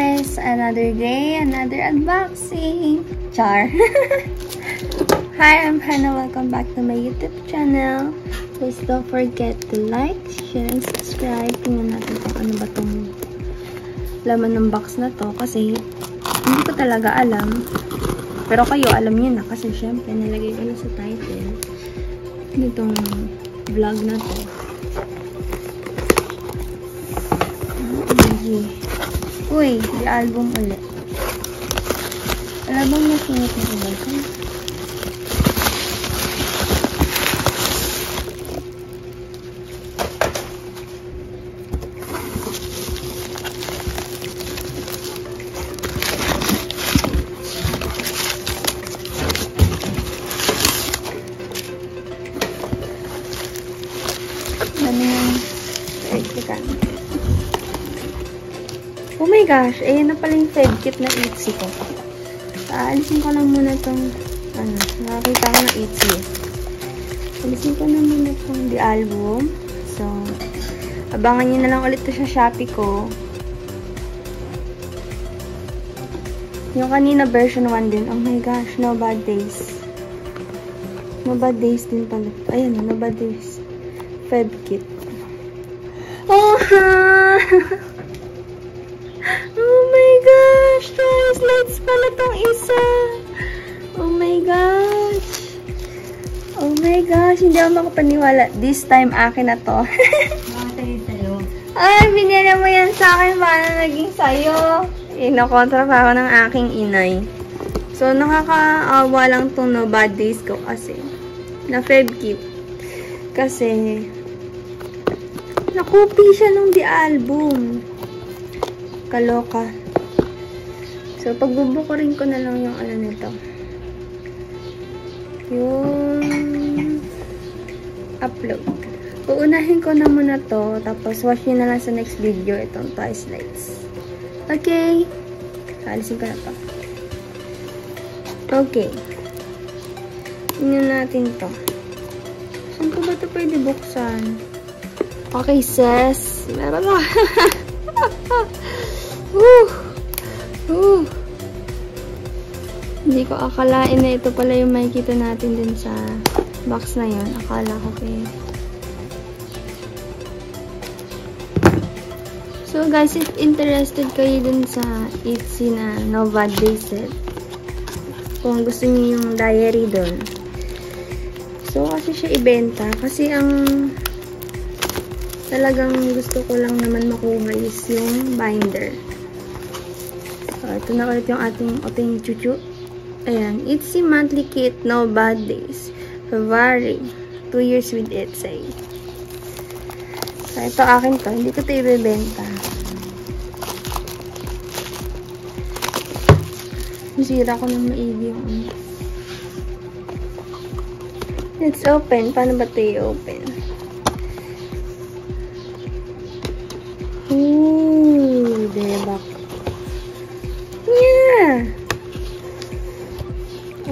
guys! Another day, another unboxing! Char! Hi, I'm Hannah. Welcome back to my YouTube channel. Please don't forget to like, share, and subscribe. Tingnan natin kung ano ba itong laman ng box na to. Kasi hindi ko talaga alam. Pero kayo, alam niyo na. Kasi syempre, nalagay ko na sa title nitong vlog na to. Uy, di album ulit. Wala bang nasunod na iba ko? Dami ng electrical. Oh my gosh, ayun na pala yung fed kit na Etsy ko. Alisin ko lang muna itong, nakakita ko ng Etsy. Alisin ko na muna itong the album. So, abangan nyo na lang ulit ito sa Shopee ko. Yung kanina version 1 din. Oh my gosh, No Bad Days. No Bad Days din pala. Ayun, No Bad Days. Fed kit. Oh ha! Oh my gosh! Translates pala tong isa! Oh my gosh! Oh my gosh! Hindi ako makapaniwala. This time, akin na to. Bakit sa'yo? Ay, binila mo yan sa akin. Paano naging sa'yo? Inokontra pa ako ng aking inay. So, nakakaawa lang tong No Bad Days ko kasi. Na Feb Kit. Kasi, nakopi siya nung The Album. Kaloka. So, pagbubukurin ko na lang yung ano nito. Yung upload. Uunahin ko na muna to. Tapos, watch nyo na lang sa next video itong Twice Lights. Okay. Alisin ko na to. Okay. Tingnan natin to. Saan ko ba ito pwede buksan? Okay, sis. Meron na. Hindi ko akalain na ito pala yung makikita natin din sa box na yun. Akala ko kaya. So guys, if interested kayo dun sa Etsy na No Bad Days set, kung gusto niyo yung diary dun, so kasi siya ibenta. Kasi ang talagang gusto ko lang naman makuha is yung binder. So, ito na ulit yung ating chuchu. Ayan. Etsy monthly kit, No Bad Days. February. 2 years with Etsy. So, ito akin to. Hindi ko ito ibebenta. Masira ko ng maigi yung ano. Let's open. Paano ba ito i-open? Ooh, debak. Yeah!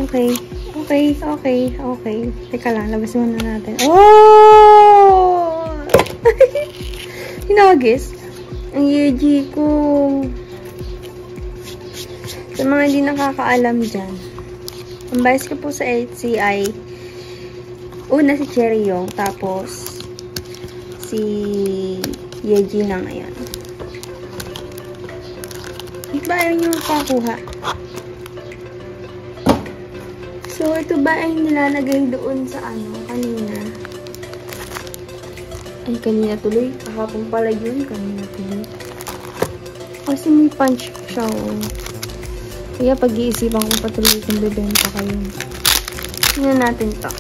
Okay. Teka lang, labas muna natin. Oh! Hinagis. Ang yeji ko. Sa mga hindi nakakaalam dyan, ang bias ko po sa Etsy ay una si Cherry Yong, tapos si Yeji na ngayon. Ba ayaw nyo makakuha? So, ito ba ay nilalagay doon sa ano, kanina? Ay, kanina tuloy. Kahapon pala yun. Kanina tuloy. Kasi may punch siya, oh. Kaya pag-iisipan ko patuloy kung bebenta kayo. Tingnan natin to.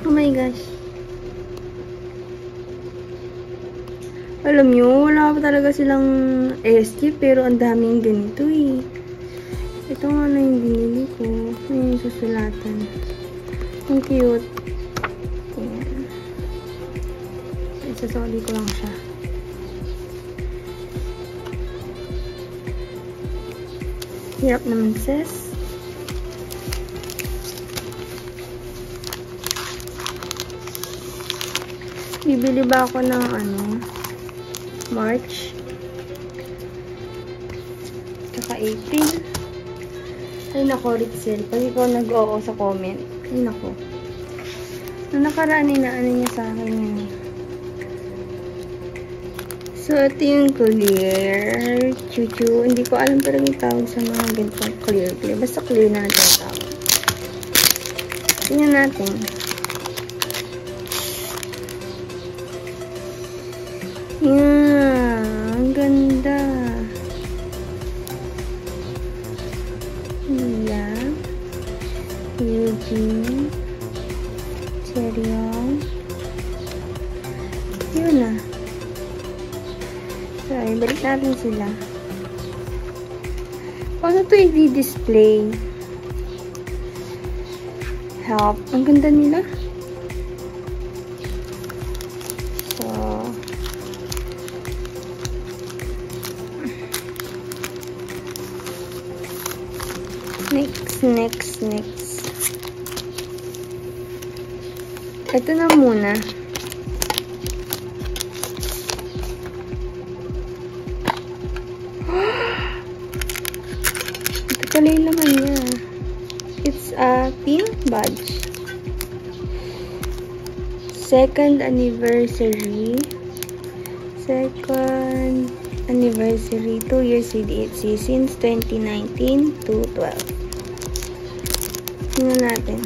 Oh my gosh. Alam nyo, wala pa talaga silang SG, pero ang daming ganito eh. Ito nga na yung binili ko. Ayun yung susulatan. Ang cute. Ayan. Isasoli ko lang siya. Hirap naman, sis. Bibili ba ako ng March? Tsaka April. Ay nako, Ritzel. Pag ikaw nag-oo sa comment. Ay nako. Nung nakaraan na niya sa akin yun. So, ito yung clear. Chuchu. Hindi ko alam pero yung tawag sa mga ganitong clear. Basta clear na natin ang tawag. Tingnan natin. Yeah. Ang ganda. Yeah. Eugene. Cheryong. Yun na. So, balik natin sila. Paano ito i-display? Help. Ang ganda nila. So, next. Ito na muna. Ito pala yung laman niya. It's a pin badge. Second anniversary. 2 years with EHC since 2019 to 12. Tingnan natin.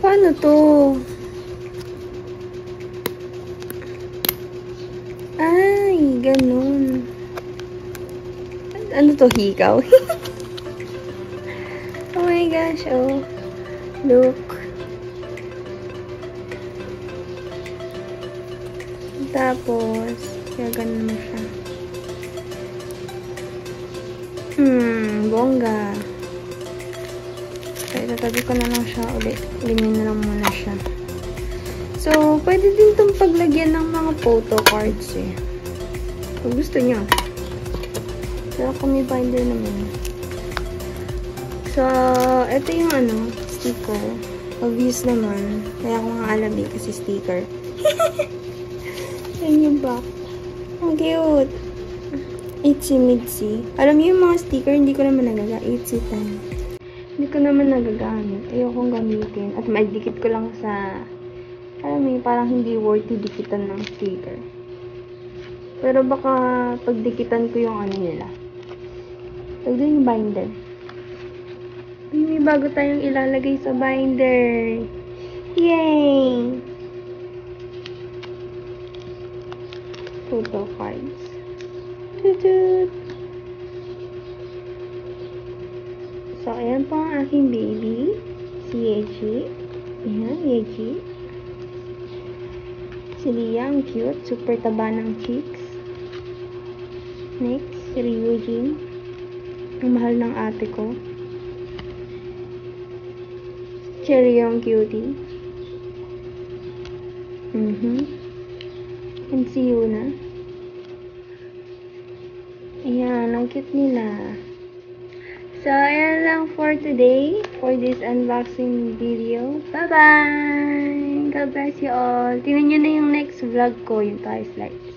Paano to? Ay, ganun. Ano to, hikaw? Oh my gosh, oh. Look. Tapos, ganun mo siya. Bongga. Okay, tatabi ko na lang siya ulit. Ganyan na lang muna siya. So, pwede din itong paglagyan ng mga photo cards eh. Kung gusto nyo. Pero kung may binder naman. So, ito yung sticker. Obvious naman. Kaya ako nga alam eh, kasi sticker. Yan yung back. Ang cute. Itsy Mitsy. Alam niyo yung mga sticker, hindi ko naman nagagamit. Itsy time. Hindi ko naman nagagamit. Ayokong gamitin. At maidikit ko lang sa, alam mo parang hindi worthy dikitan ng sticker. Pero baka pagdikitan ko yung nila. Pag yung binder. May bago tayong ilalagay sa binder. Yay! Photo cards. Tutut! So, ayan po ang aking baby. Si Yeji. Ayan, Yeji. Si Lia, ang cute. Super taba ng cheeks. Next, si Ryujin. Ang mahal ng ate ko. Cherry yung cutie. And si Yuna. Ayan, ang cute nila. So, ayan lang for today. For this unboxing video. Bye-bye! God bless you all. Tingnan nyo na yung next vlog ko, yung Toy Slides.